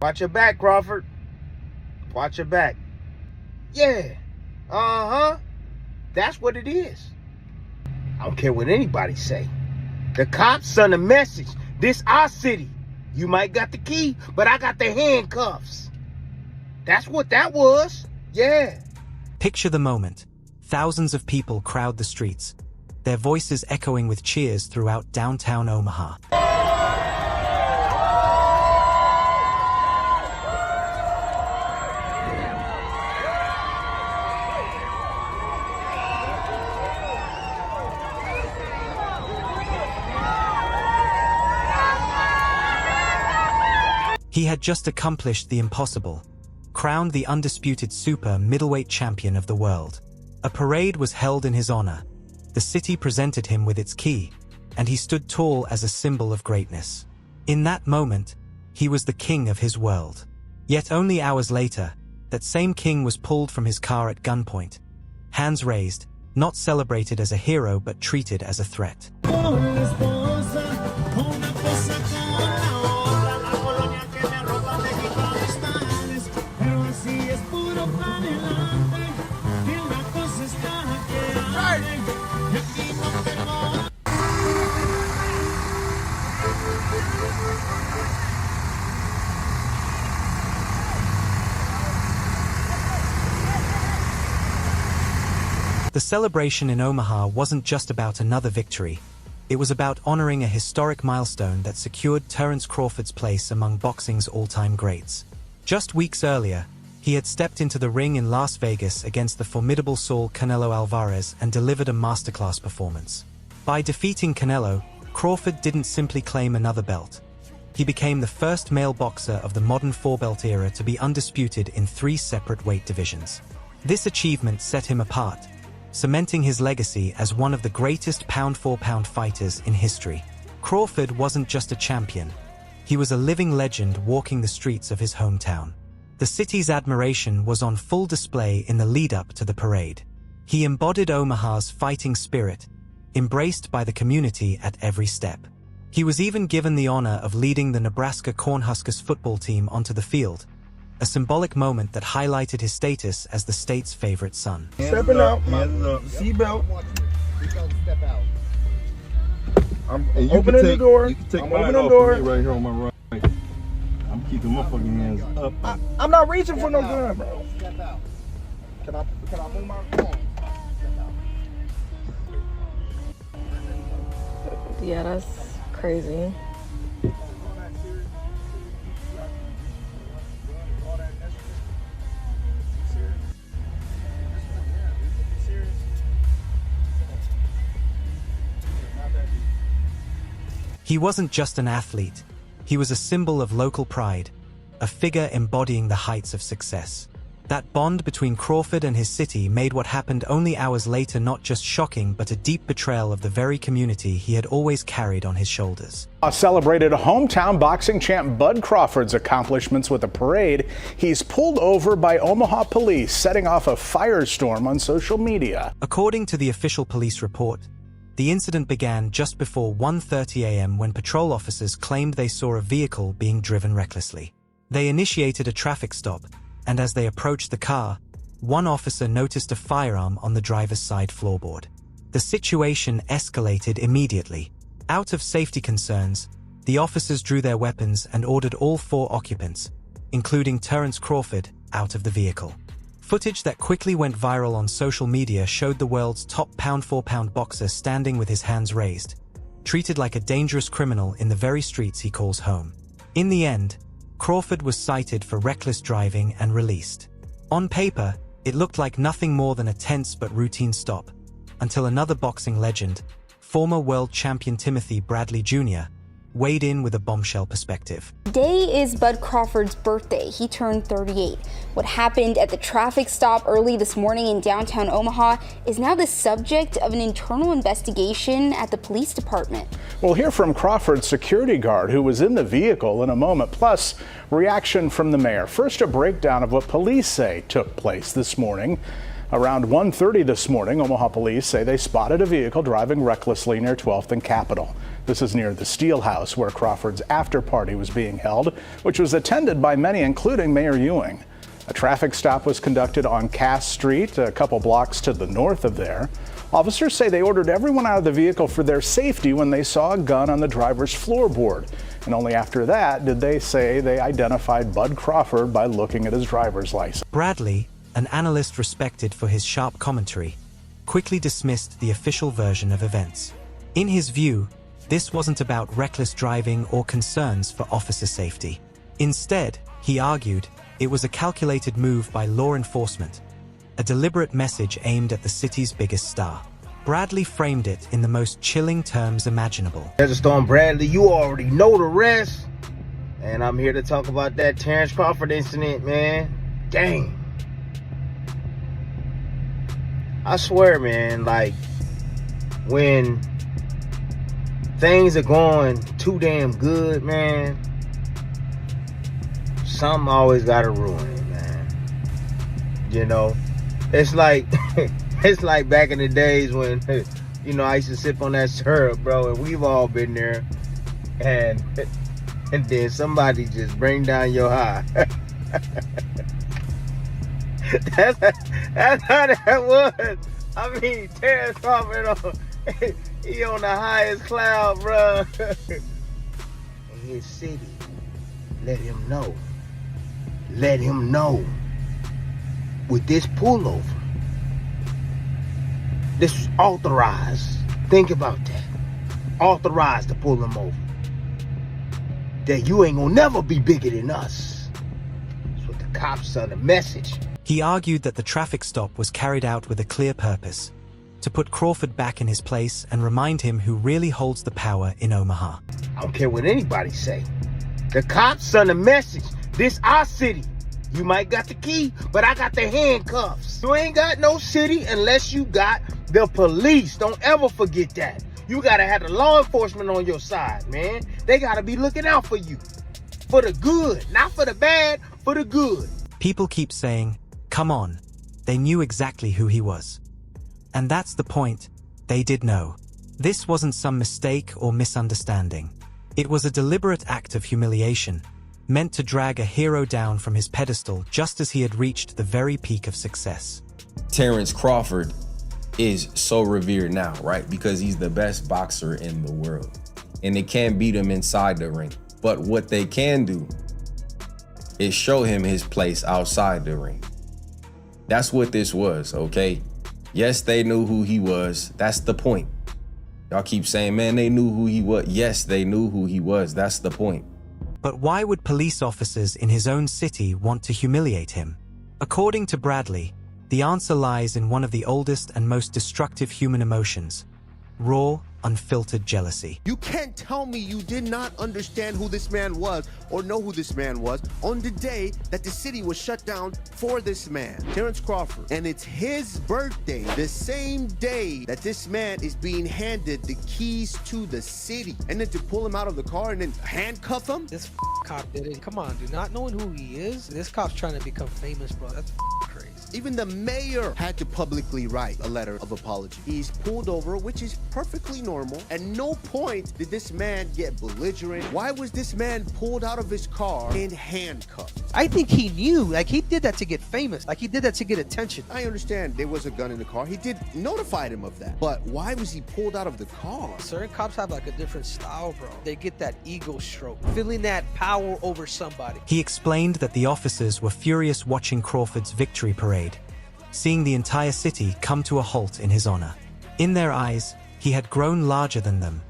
Watch your back, Crawford. Watch your back. Yeah. Uh-huh. That's what it is. I don't care what anybody say. The cops send a message. This our city. You might got the key, but I got the handcuffs. That's what that was. Yeah. Picture the moment. Thousands of people crowd the streets, their voices echoing with cheers throughout downtown Omaha. He had just accomplished the impossible, crowned the undisputed super middleweight champion of the world. A parade was held in his honor. The city presented him with its key, and he stood tall as a symbol of greatness. In that moment, he was the king of his world. Yet only hours later, that same king was pulled from his car at gunpoint, hands raised, not celebrated as a hero but treated as a threat. The celebration in Omaha wasn't just about another victory. It was about honoring a historic milestone that secured Terence Crawford's place among boxing's all-time greats. Just weeks earlier, he had stepped into the ring in Las Vegas against the formidable Saul Canelo Alvarez and delivered a masterclass performance. By defeating Canelo, Crawford didn't simply claim another belt. He became the first male boxer of the modern four-belt era to be undisputed in 3 separate weight divisions. This achievement set him apart, cementing his legacy as one of the greatest pound-for-pound fighters in history. Crawford wasn't just a champion. He was a living legend walking the streets of his hometown. The city's admiration was on full display in the lead-up to the parade. He embodied Omaha's fighting spirit, embraced by the community at every step. He was even given the honor of leading the Nebraska Cornhuskers football team onto the field, a symbolic moment that highlighted his status as the state's favorite son. Stepping out, seatbelt. I'm opening the door. You can take I'm mine opening the off door. of me right here on my right. I'm keeping my fucking hands up. I'm not reaching for no gun, bro. Can I move my phone? Yeah, that's crazy. He wasn't just an athlete. He was a symbol of local pride, a figure embodying the heights of success. That bond between Crawford and his city made what happened only hours later not just shocking but a deep betrayal of the very community he had always carried on his shoulders. Celebrated hometown boxing champ Bud Crawford's accomplishments with a parade. He's pulled over by Omaha police, setting off a firestorm on social media. According to the official police report, the incident began just before 1:30 a.m. when patrol officers claimed they saw a vehicle being driven recklessly. They initiated a traffic stop, and as they approached the car, one officer noticed a firearm on the driver's side floorboard. The situation escalated immediately. Out of safety concerns, the officers drew their weapons and ordered all 4 occupants, including Terence Crawford, out of the vehicle. Footage that quickly went viral on social media showed the world's top pound-for-pound boxer standing with his hands raised, treated like a dangerous criminal in the very streets he calls home. In the end, Crawford was cited for reckless driving and released. On paper, it looked like nothing more than a tense but routine stop, until another boxing legend, former world champion Timothy Bradley Jr., weighed in with a bombshell perspective. Today is Bud Crawford's birthday. He turned 38. What happened at the traffic stop early this morning in downtown Omaha is now the subject of an internal investigation at the police department. We'll hear from Crawford's security guard who was in the vehicle in a moment, plus reaction from the mayor. First, a breakdown of what police say took place this morning. Around 1:30 this morning, Omaha police say they spotted a vehicle driving recklessly near 12th and Capitol. This is near the Steel House, where Crawford's after-party was being held, which was attended by many, including Mayor Ewing. A traffic stop was conducted on Cass Street, a couple blocks to the north of there. Officers say they ordered everyone out of the vehicle for their safety when they saw a gun on the driver's floorboard. And only after that did they say they identified Bud Crawford by looking at his driver's license. Bradley, an analyst respected for his sharp commentary, quickly dismissed the official version of events. In his view, this wasn't about reckless driving or concerns for officer safety. Instead, he argued, it was a calculated move by law enforcement, a deliberate message aimed at the city's biggest star. Bradley framed it in the most chilling terms imaginable. Desert Storm Bradley, you already know the rest. And I'm here to talk about that Terence Crawford incident, man. Dang. I swear, man, like, when things are going too damn good, man, something always gotta ruin it, man. You know? It's like it's like back in the days when, you know, I used to sip on that syrup, bro, and we've all been there. And then somebody just bring down your high. that's how that was. I mean, Terence Crawford, he on the highest cloud, bro. In his city, let him know. Let him know. With this pullover, this was authorized. Think about that. Authorized to pull him over. That you ain't gonna never be bigger than us. That's what the cops sent a message. He argued that the traffic stop was carried out with a clear purpose, to put Crawford back in his place and remind him who really holds the power in Omaha. I don't care what anybody say. The cops sent a message. This our city. You might got the key, but I got the handcuffs. You ain't got no city unless you got the police. Don't ever forget that. You gotta have the law enforcement on your side, man. They gotta be looking out for you. For the good, not for the bad, for the good. People keep saying, come on. They knew exactly who he was. And that's the point. They did know. This wasn't some mistake or misunderstanding. It was a deliberate act of humiliation, meant to drag a hero down from his pedestal just as he had reached the very peak of success. Terence Crawford is so revered now, right? Because he's the best boxer in the world. And they can't beat him inside the ring. But what they can do is show him his place outside the ring. That's what this was, okay? Yes, they knew who he was. That's the point. Y'all keep saying, man, they knew who he was. Yes, they knew who he was. That's the point. But why would police officers in his own city want to humiliate him? According to Bradley, the answer lies in one of the oldest and most destructive human emotions: raw, unfiltered jealousy. You can't tell me you did not understand who this man was or know who this man was on the day that the city was shut down for this man, Terence Crawford. And it's his birthday, the same day that this man is being handed the keys to the city. And then to pull him out of the car and then handcuff him? This cop did it. Come on, dude. Not knowing who he is, this cop's trying to become famous, bro. That's crazy. Even the mayor had to publicly write a letter of apology. He's pulled over, which is perfectly normal. At no point did this man get belligerent. Why was this man pulled out of his car and handcuffed? I think he knew. Like, he did that to get famous. Like, he did that to get attention. I understand there was a gun in the car. He did notify him of that. But why was he pulled out of the car? Certain cops have like a different style, bro. They get that ego stroke, feeling that power over somebody. He explained that the officers were furious watching Crawford's victory parade, seeing the entire city come to a halt in his honor. In their eyes, he had grown larger than them,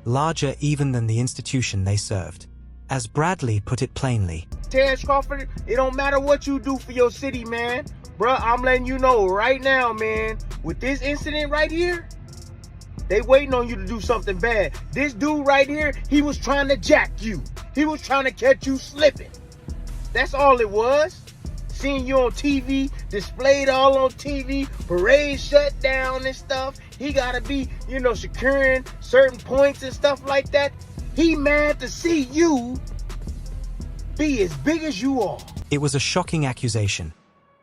larger even than the institution they served. As Bradley put it plainly, Terence Crawford, it don't matter what you do for your city, man. Bruh, I'm letting you know right now, man, with this incident right here, they waiting on you to do something bad. This dude right here, he was trying to jack you. He was trying to catch you slipping. That's all it was. Seeing you on TV, displayed all on TV, parade shut down and stuff. He gotta be, you know, securing certain points and stuff like that. He mad to see you be as big as you are. it was a shocking accusation.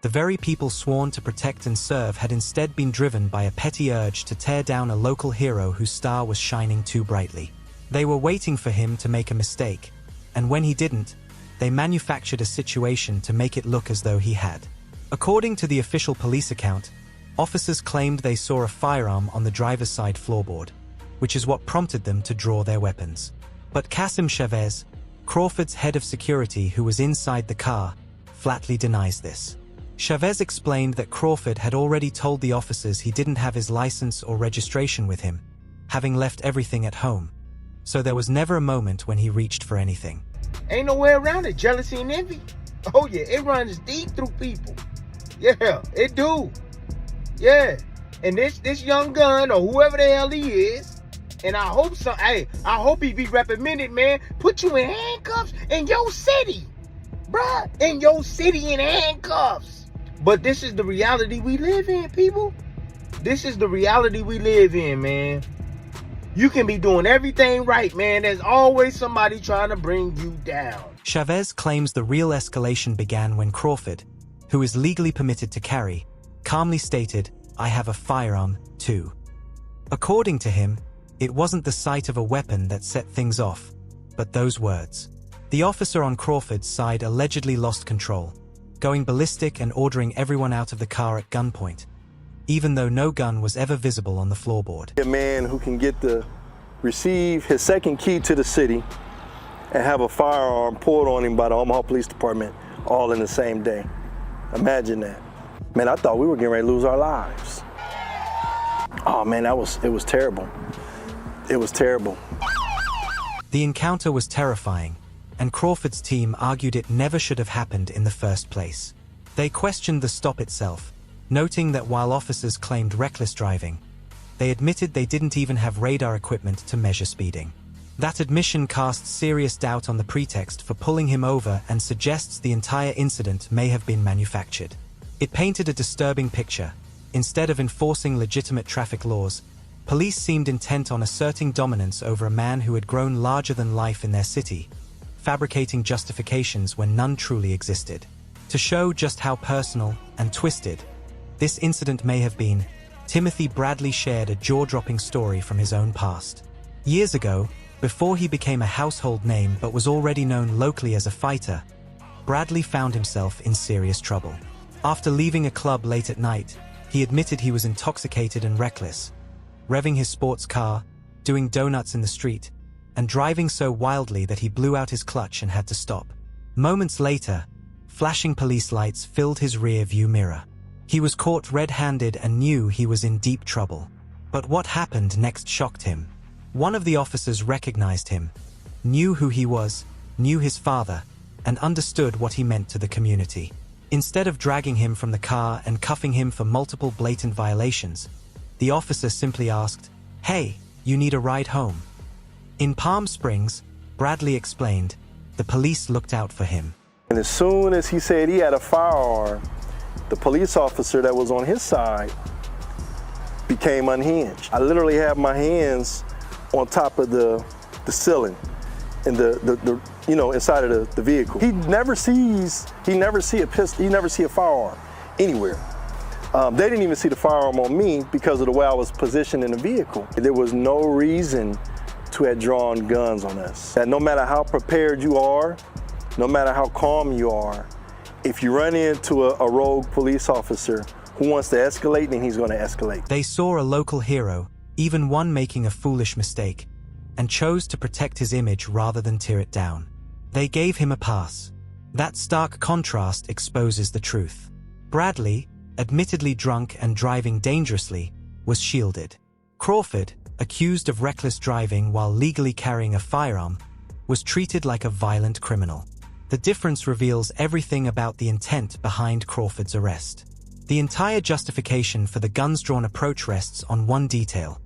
The very people sworn to protect and serve had instead been driven by a petty urge to tear down a local hero whose star was shining too brightly. They were waiting for him to make a mistake, and when he didn't, they manufactured a situation to make it look as though he had. According to the official police account, officers claimed they saw a firearm on the driver's side floorboard, which is what prompted them to draw their weapons. But Qasim Chavez, Crawford's head of security who was inside the car, flatly denies this. Chavez explained that Crawford had already told the officers he didn't have his license or registration with him, having left everything at home. So there was never a moment when he reached for anything. Ain't no way around it. Jealousy and envy. Oh yeah, it runs deep through people. Yeah, it do. Yeah. And this young gun or whoever the hell he is, and I hope he be reprimanded, man. Put you in handcuffs in your city. Bruh, in your city in handcuffs. But this is the reality we live in, people. This is the reality we live in, man. You can be doing everything right, man. There's always somebody trying to bring you down. Chavez claims the real escalation began when Crawford, who is legally permitted to carry, calmly stated, "I have a firearm, too." According to him, it wasn't the sight of a weapon that set things off, but those words. The officer on Crawford's side allegedly lost control, going ballistic and ordering everyone out of the car at gunpoint, even though no gun was ever visible on the floorboard. A man who can receive his second key to the city and have a firearm pulled on him by the Omaha Police Department all in the same day. Imagine that. Man, I thought we were getting ready to lose our lives. Oh man, it was terrible. It was terrible. The encounter was terrifying, and Crawford's team argued it never should have happened in the first place. They questioned the stop itself, noting that while officers claimed reckless driving, they admitted they didn't even have radar equipment to measure speeding. That admission casts serious doubt on the pretext for pulling him over and suggests the entire incident may have been manufactured. It painted a disturbing picture. Instead of enforcing legitimate traffic laws, police seemed intent on asserting dominance over a man who had grown larger than life in their city, fabricating justifications when none truly existed. To show just how personal and twisted this incident may have been, Timothy Bradley shared a jaw-dropping story from his own past. Years ago, before he became a household name but was already known locally as a fighter, Bradley found himself in serious trouble. After leaving a club late at night, he admitted he was intoxicated and reckless, revving his sports car, doing donuts in the street, and driving so wildly that he blew out his clutch and had to stop. Moments later, flashing police lights filled his rear-view mirror. He was caught red-handed and knew he was in deep trouble. But what happened next shocked him. One of the officers recognized him, knew who he was, knew his father, and understood what he meant to the community. Instead of dragging him from the car and cuffing him for multiple blatant violations, the officer simply asked, "Hey, you need a ride home?" In Palm Springs, Bradley explained, the police looked out for him. And as soon as he said he had a firearm, the police officer that was on his side became unhinged. I literally had my hands on top of the ceiling in inside of the vehicle. He never see a pistol, he never see a firearm anywhere. They didn't even see the firearm on me because of the way I was positioned in the vehicle. There was no reason to have drawn guns on us. That no matter how prepared you are, no matter how calm you are, if you run into a rogue police officer who wants to escalate, then he's going to escalate. They saw a local hero, even one making a foolish mistake, and chose to protect his image rather than tear it down. They gave him a pass. That stark contrast exposes the truth. Bradley, admittedly drunk and driving dangerously, was shielded. Crawford, accused of reckless driving while legally carrying a firearm, was treated like a violent criminal. The difference reveals everything about the intent behind Crawford's arrest. The entire justification for the guns-drawn approach rests on one detail: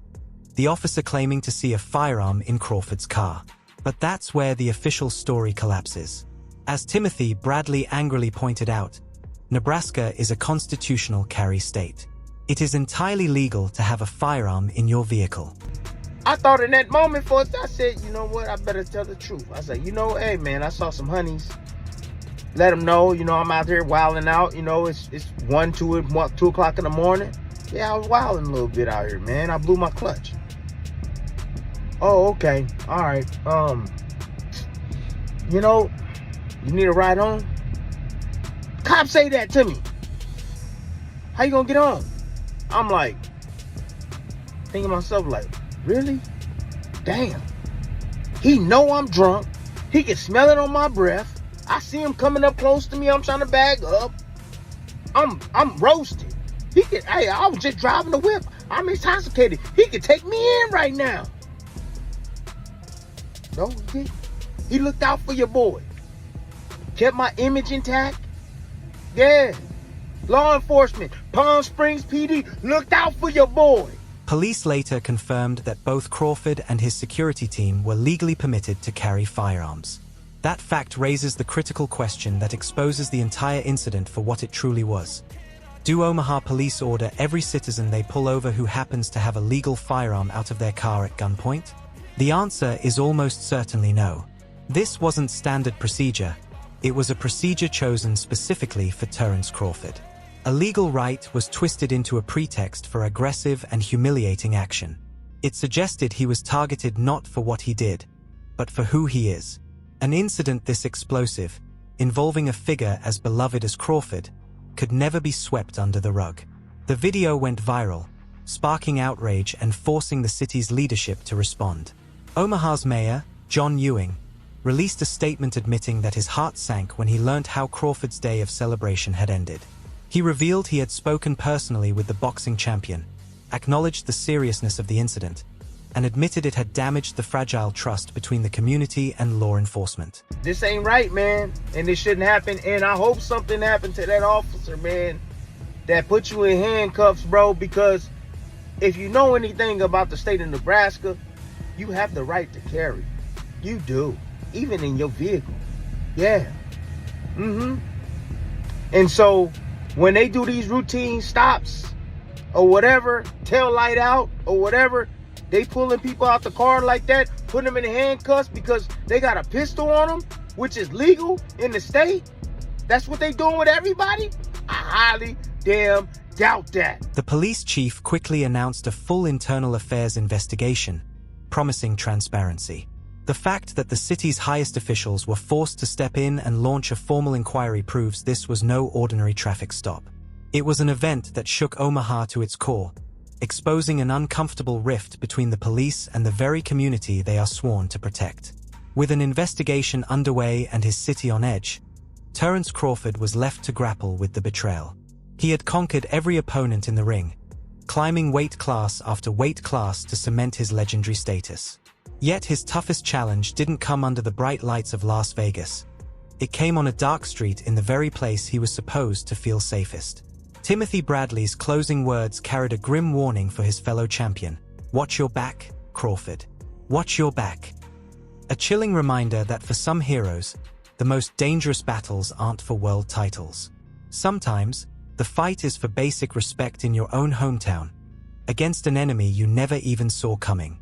the officer claiming to see a firearm in Crawford's car. But that's where the official story collapses. As Timothy Bradley angrily pointed out, Nebraska is a constitutional carry state. It is entirely legal to have a firearm in your vehicle. I thought in that moment first, I said, you know what, I better tell the truth. I said, hey man, I saw some honeys. Let them know, I'm out there wilding out. It's 2 o'clock in the morning. Yeah, I was wilding a little bit out here, man. I blew my clutch. Oh, okay. All right. You know, you need a ride home? Cops say that to me. How you gonna get home? I'm like, thinking to myself like, really? Damn. He know I'm drunk. He can smell it on my breath. I see him coming up close to me. I'm trying to bag up. I'm roasted. Hey, I was just driving the whip. I'm intoxicated. He could take me in right now. No, he didn't. He looked out for your boy. Kept my image intact. Yeah. Law enforcement, Palm Springs PD, looked out for your boy. Police later confirmed that both Crawford and his security team were legally permitted to carry firearms. That fact raises the critical question that exposes the entire incident for what it truly was. Do Omaha police order every citizen they pull over who happens to have a legal firearm out of their car at gunpoint? The answer is almost certainly no. This wasn't standard procedure. It was a procedure chosen specifically for Terence Crawford. A legal right was twisted into a pretext for aggressive and humiliating action. It suggested he was targeted not for what he did, but for who he is. An incident this explosive, involving a figure as beloved as Crawford, could never be swept under the rug. The video went viral, sparking outrage and forcing the city's leadership to respond. Omaha's mayor, John Ewing, released a statement admitting that his heart sank when he learned how Crawford's day of celebration had ended. He revealed he had spoken personally with the boxing champion, acknowledged the seriousness of the incident, and admitted it had damaged the fragile trust between the community and law enforcement. This ain't right, man, and this shouldn't happen, and I hope something happened to that officer, man, that put you in handcuffs, bro, because if you know anything about the state of Nebraska, you have the right to carry. You do, even in your vehicle. Yeah. And so, when they do these routine stops or whatever, tail light out or whatever, they pulling people out the car like that, putting them in handcuffs because they got a pistol on them, which is legal in the state. That's what they doing with everybody? I highly damn doubt that. The police chief quickly announced a full internal affairs investigation, promising transparency. The fact that the city's highest officials were forced to step in and launch a formal inquiry proves this was no ordinary traffic stop. It was an event that shook Omaha to its core, exposing an uncomfortable rift between the police and the very community they are sworn to protect. With an investigation underway and his city on edge, Terence Crawford was left to grapple with the betrayal. He had conquered every opponent in the ring, climbing weight class after weight class to cement his legendary status. Yet his toughest challenge didn't come under the bright lights of Las Vegas. It came on a dark street in the very place he was supposed to feel safest. Timothy Bradley's closing words carried a grim warning for his fellow champion. Watch your back, Crawford. Watch your back. A chilling reminder that for some heroes, the most dangerous battles aren't for world titles. Sometimes, the fight is for basic respect in your own hometown, against an enemy you never even saw coming.